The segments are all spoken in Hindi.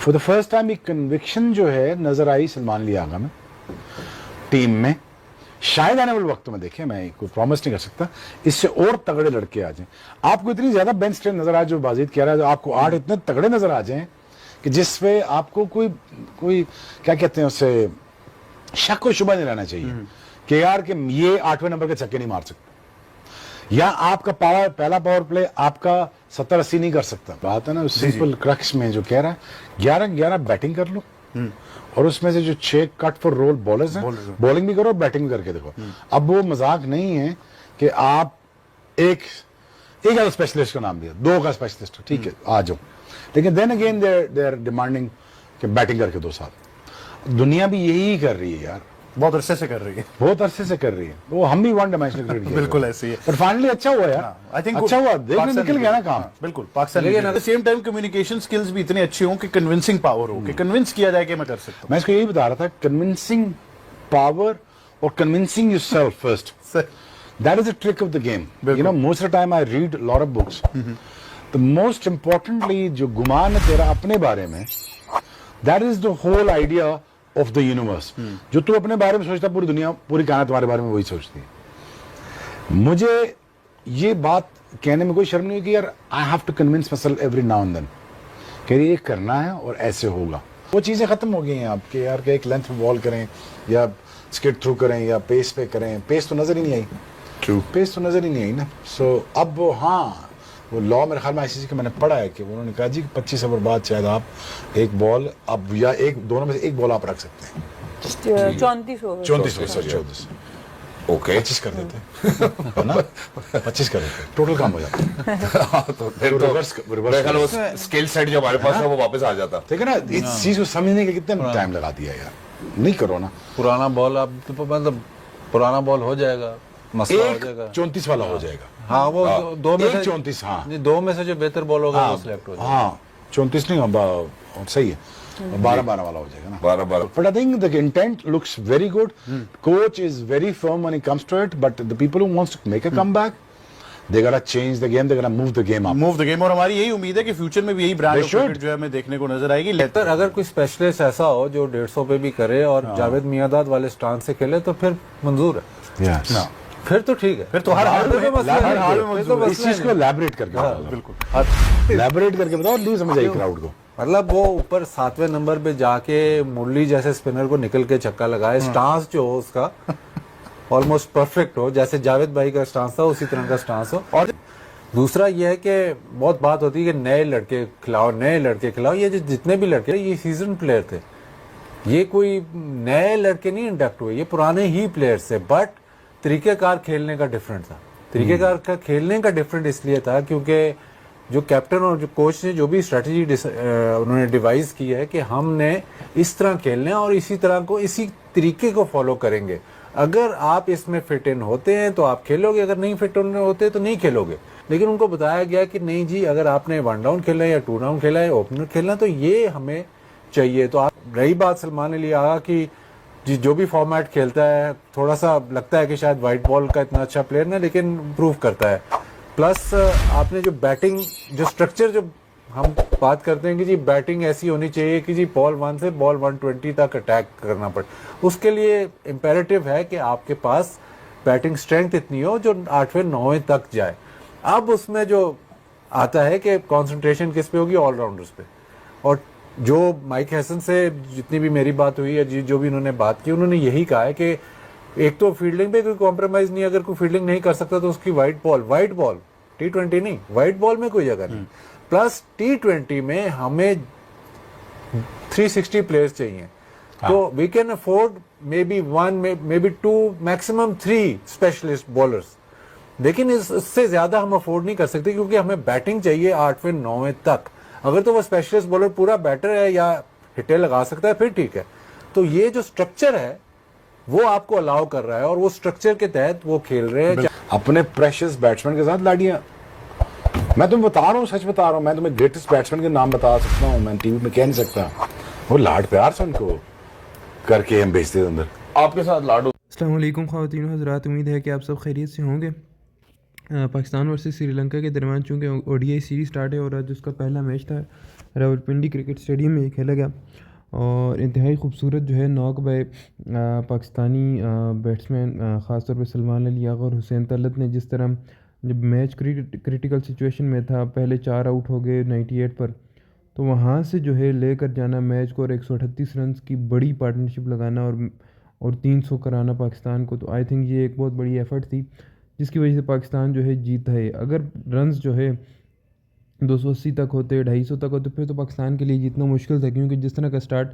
फॉर द फर्स्ट टाइम एक कन्विक्शन जो है नजर आई सलमान अली आगा में, टीम में। शायद आने वाले वक्त में देखें, मैं कोई प्रॉमिस नहीं कर सकता, इससे और तगड़े लड़के आ जाएं। आपको इतनी ज्यादा बेंच स्ट्रेंथ नजर आए, जो बाजिद कह रहा है, आपको 8 इतने तगड़े नजर आ जाएं कि जिसपे आपको कोई क्या कहते हैं उससे शक व शुबा नहीं रहना चाहिए कि यार कि ये 8वें नंबर के छक्के नहीं मार सकते, या आपका पहला पावर प्ले आपका 70-80 नहीं कर सकता। बात है ना सिंपल क्रक्स में जो कह रहा है 11-11 बैटिंग कर लो और उसमें से जो 6 कट फॉर रोल बॉलर्स हैं, बॉलिंग भी करो और बैटिंग भी करके देखो। अब वो मजाक नहीं है कि आप एक स्पेशलिस्ट का नाम दिया, 2 का स्पेशलिस्ट, ठीक है आ जाओ, लेकिन then again they are demanding कि बैटिंग करके 2 साल। दुनिया भी यही कर रही है यार, बहुत अरसे से कर रही है, बहुत अरसे से कर रही है। वो हम भी वन डायमेंशनल क्रिकेट बिल्कुल ऐसे ही है। पर फाइनली अच्छा हुआ यार, आई थिंक अच्छा हुआ, देखने निकल गया ना काम। बिल्कुल पाकिस्तान, लेकिन at the same time communication skills भी इतने अच्छे हों कि कन्विंसिंग पावर हो, कि कन्विंस किया जाए कि मैं कर सकता हूं। मैं इसको यही बता रहा था, कन्विंसिंग पावर और convincing yourself first, that is the trick of the game. You know, most of the time I read lot of books, the most importantly जो गुमान है तेरा अपने बारे में, that is the whole idea of the universe. जो तू अपने बारे में सोचता, पूरी दुनिया, पूरी कायनात तुम्हारे बारे में वही सोचती है। मुझे ये बात कहने में कोई शर्म नहीं है कि यार I have to convince my self every now and then कि ये करना है और ऐसे होगा। वो चीज़ें खत्म हो गई हैं आपके यार, कि एक लेंथ में बॉल करें या स्किट थ्रू करें या पेस पे करें, पेस तो नजर ही नहीं आई। ट्रू, पेस तो नजर ही नहीं आई ना। सो अब वो, हाँ, वो लॉ मेरे ख्याल में आईसीसी का मैंने पढ़ा है कि उन्होंने कहा जी 25 ओवर बाद शायद आप एक बॉल, अब या दोनों में से एक बॉल आप रख सकते हैं। 34 ओवर, 34 ओके 25 कर देते है ना, 25 कर देते, टोटल काम हो जाता। तो फिर तो मेरे ख्याल वो स्किल सेट जो हमारे पास है वो वापस आ जाता। ठीक है ना, इस चीज को समझने के कितना टाइम लगा दिया यार। नहीं करो ना, पुराना बॉल आप मतलब पुराना बॉल हो जाएगा, मसला हो जाएगा, 34 वाला हो जाएगा। हाँ वो दो में से 34, हाँ 2 में से जो बेहतर बॉल होगा वो सिलेक्ट हो जाएगा। हाँ 34 नहीं, सही है, 12 वाला हो जाएगा ना, 12 But I think the intent looks very good. Coach is very firm when it comes to it, but the people who wants to make a comeback, they gotta change the game, they gotta move the game up. Move the game. और हमारी यही उम्मीद है कि फ्यूचर में भी यही ब्रांड ऑफ क्रिकेट जो है हमें देखने को नजर आएगी। बेहतर अगर कोई स्पेशलिस्ट ऐसा हो जो 150 पे भी करे और जावेद मियांदाद वाले स्टांस से खेले तो फिर मंजूर है। Yes. फिर तो ठीक है, फिर तो हर हाल में हर हाल में मंजूर है। इस चीज को elaborate करके बताओ, बिल्कुल elaborate करके बताओ, नहीं समझ आई क्राउड को। मतलब वो ऊपर 7वें नंबर पे जाके मुरली जैसे स्पिनर को निकल के छक्का लगाए, स्टांस जो हो उसका ऑलमोस्ट परफेक्ट हो, जैसे जावेद भाई का स्टांस था उसी तरह का स्टांस हो। और दूसरा ये है कि बहुत बात होती है कि नए लड़के खिलाओ। ये जो जितने भी लड़के ये सीजन प्लेयर थे, ये कोई नए लड़के नहीं इंडक्ट हुए, ये पुराने ही प्लेयर्स थे, बट तरीकेकार खेलने का डिफरेंट था। तरीकेकार का खेलने का डिफरेंट इसलिए था क्योंकि जो कैप्टन और जो कोच ने जो भी स्ट्रेटजी उन्होंने डिवाइस की है कि हमने इस तरह खेलना है और इसी तरह को, इसी तरीके को फॉलो करेंगे। अगर आप इसमें फिट इन होते हैं तो आप खेलोगे, अगर नहीं फिट इन होते तो नहीं खेलोगे। लेकिन उनको बताया गया कि नहीं जी, अगर आपने 1 डाउन खेला है या 2 डाउन खेला है, ओपनर खेलना, तो ये हमें चाहिए। तो आप रही बात सलमान अली आगा की, जी जो भी फॉर्मेट खेलता है, थोड़ा सा लगता है कि शायद वाइट बॉल का इतना अच्छा प्लेयर ना, लेकिन इम्प्रूव करता है। प्लस आपने जो बैटिंग, जो स्ट्रक्चर, जो हम बात करते हैं कि जी बैटिंग ऐसी होनी चाहिए कि जी बॉल 1 से बॉल 120 तक अटैक करना पड़े, उसके लिए इम्पेरेटिव है कि आपके पास बैटिंग स्ट्रेंथ इतनी हो जो 8वें 9वें तक जाए। अब उसमें जो आता है कि कंसंट्रेशन किस पे होगी, ऑलराउंडर्स पे। और जो माइक हैसन से जितनी भी मेरी बात हुई है, जो भी उन्होंने बात की, उन्होंने यही कहा है कि एक तो फील्डिंग पे कोई कॉम्प्रोमाइज नहीं, अगर कोई फील्डिंग नहीं कर सकता तो उसकी वाइट बॉल T20 नहीं, वाइट बॉल में कोई जगह नहीं। प्लस T20 में हमें 360 प्लेयर्स चाहिए, तो we can afford maybe 1, maybe 2, maximum 3 specialist bowlers. लेकिन इससे ज्यादा हम अफोर्ड नहीं कर सकते क्योंकि हमें बैटिंग चाहिए 8वें 9वें तक। अगर तो वो स्पेशलिस्ट बॉलर पूरा बैटर है या हिटे लगा सकता है फिर ठीक है। तो ये जो स्ट्रक्चर है वो आपको अलाउ कर रहा है और वो स्ट्रक्चर के तहत वो खेल रहे हैं। अपने प्रेशियस बैट्समैन के साथ लाड़ियां, मैं तुम्हें बता रहा हूँ, सच बता रहा हूँ, मैं तुम्हें ग्रेटेस्ट बैट्समैन के नाम बता सकता हूँ, मैं टीवी में कह नहीं सकता। वो लाड प्यार से उनको करके हम भेजते थे अंदर। आपके साथ लाडू। अस्सलाम वालेकुम ख़वातीन हज़रात, उम्मीद है कि आप सब खैरियत से होंगे। पाकिस्तान वर्सेस श्रीलंका के दरमियान चूँकि ओडीआई सीरीज़ स्टार्ट है और आज उसका पहला मैच था, रावलपिंडी क्रिकेट स्टेडियम में खेला गया और इंतहाई खूबसूरत जो है नॉक बाय पाकिस्तानी बैट्समैन ख़ास तौर पे सलमान अली आगा और हुसैन तलत ने जिस तरह जब मैच क्रिटिकल सिचुएशन में था, पहले 4 आउट हो गए 98 पर, तो वहाँ से जो है लेकर जाना मैच को और 138 रन की बड़ी पार्टनरशिप लगाना और 300 कराना पाकिस्तान को, तो आई थिंक ये एक बहुत बड़ी एफ़र्ट थी जिसकी वजह से पाकिस्तान जो है जीता है। अगर रन्स जो है 280 तक होते, 250 तक होते, फिर तो पाकिस्तान के लिए जीतना मुश्किल था, क्योंकि जिस तरह का स्टार्ट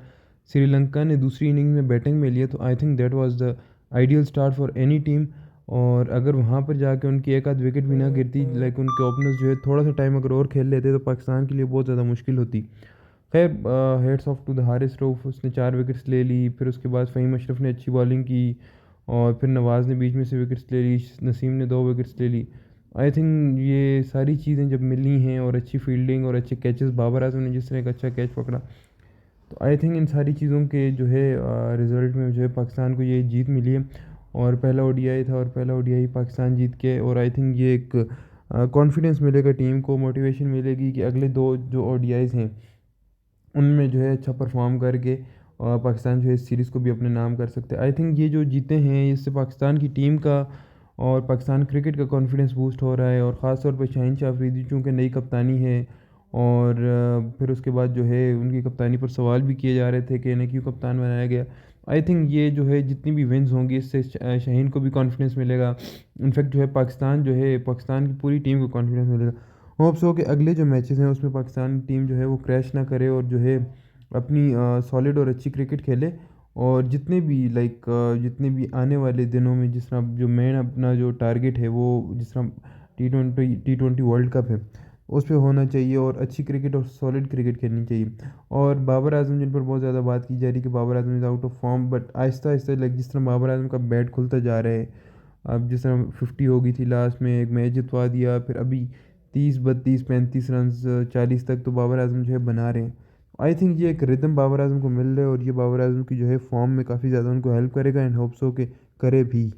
श्रीलंका ने दूसरी इनिंग में बैटिंग में लिया, तो I think that was the ideal start for any team. और अगर वहाँ पर जाके उनकी एक आध विकेट भी ना गिरती, लाइक उनके ओपनर्स जो है थोड़ा सा टाइम अगर और खेल लेते, तो पाकिस्तान के लिए बहुत ज़्यादा मुश्किल होती। खैर, heads off to the Haris Rauf, उसने 4 विकेट्स ले ली, फिर उसके बाद फ़हीम अशरफ ने अच्छी बॉलिंग की और फिर नवाज़ ने बीच में से विकेट्स ले ली, नसीम ने 2 विकेट्स ले ली। आई थिंक ये सारी चीज़ें जब मिली हैं और अच्छी फील्डिंग और अच्छे कैचेस, बाबर आजम ने जिस तरह एक अच्छा कैच पकड़ा, तो आई थिंक इन सारी चीज़ों के जो है रिज़ल्ट में जो है पाकिस्तान को ये जीत मिली है और पहला ओडीआई था और पहला ओडीआई पाकिस्तान जीत के, और आई थिंक ये एक कॉन्फिडेंस मिलेगा टीम को, मोटिवेशन मिलेगी कि अगले 2 जो ओडीआईज़ हैं उनमें जो है अच्छा परफॉर्म करके और पाकिस्तान जो है इस सीरीज़ को भी अपने नाम कर सकते हैं। आई थिंक ये जो जीते हैं इससे पाकिस्तान की टीम का और पाकिस्तान क्रिकेट का कॉन्फिडेंस बूस्ट हो रहा है, और ख़ास तौर पर शाहीन शाह अफरीदी चूँकि नई कप्तानी है और फिर उसके बाद जो है उनकी कप्तानी पर सवाल भी किए जा रहे थे कि इन्हें क्यों कप्तान बनाया गया। आई थिंक ये जो है जितनी भी विन्स होंगी इससे शाहीन को भी कॉन्फिडेंस मिलेगा, इनफैक्ट जो है पाकिस्तान की पूरी टीम को कॉन्फिडेंस मिलेगा। होप्स हो कि अगले जो मैचेस हैं उसमें पाकिस्तान टीम जो है वो क्रैश ना करे और जो है अपनी सॉलिड और अच्छी क्रिकेट खेले, और जितने भी आने वाले दिनों में जिस तरह जो मेन अपना जो टारगेट है वो जिस तरह टी20 वर्ल्ड कप है उस पे होना चाहिए और अच्छी क्रिकेट और सॉलिड क्रिकेट खेलनी चाहिए। और बाबर आजम जिन पर बहुत ज़्यादा बात की जा रही है कि Babar Azam is out of form, but आहिस्ता आहिस्ता लाइक जिस तरह बाबर आजम का बैट खुलता जा रहा है, अब जिस तरह 50 हो गई थी लास्ट में, एक मैच जितवा दिया, फिर अभी 30 32 35 रन 40 तक तो बाबर आजम जो है बना रहे हैं। आई थिंक ये एक रिदम बाबर आजम को मिल रहा है और ये बाबर आजम की जो है फॉर्म में काफ़ी ज़्यादा उनको हेल्प करेगा एंड होप्स हो के करे भी।